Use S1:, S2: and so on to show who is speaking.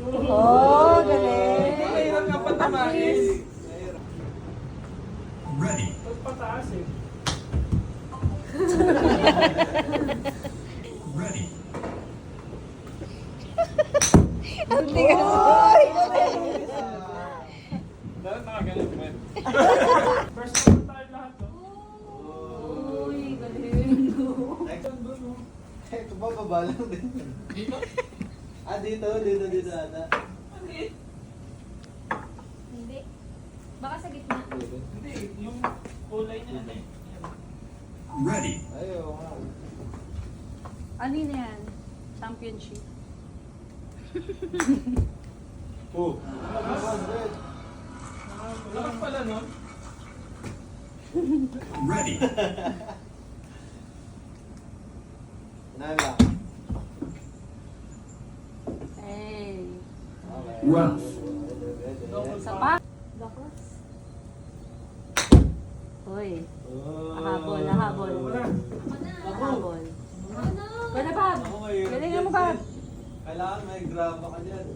S1: Oh, galing.
S2: Mahirap nga patamain.
S3: Ready.
S2: Tapos pataas eh.
S3: Ready.
S1: Hindi ka soy.
S2: Dapat nakagalit mo. First one tayo lahat, no?
S1: Uy, galing.
S4: Ito ba, baba lang din.
S2: Dito?
S4: Ah, dito ata.
S1: Hindi. Baka sa gitna.
S2: Hindi, yung kulay niya na eh.
S3: Ready.
S4: Ayaw nga.
S1: Ano yun na yan? Championship.
S4: Oh.
S2: Lakas pala, no?
S3: Ready.
S4: Nala.
S1: Hey.
S4: Okay.
S3: Rough.
S1: Sa pa? Bakos. Uy. Nahabol, nahabol.
S2: Wala.
S1: Nahabol. Pwede, Bob.
S4: Ako ngayon.
S1: Galing mo, Bob.
S4: Kailangan may graba ka dyan.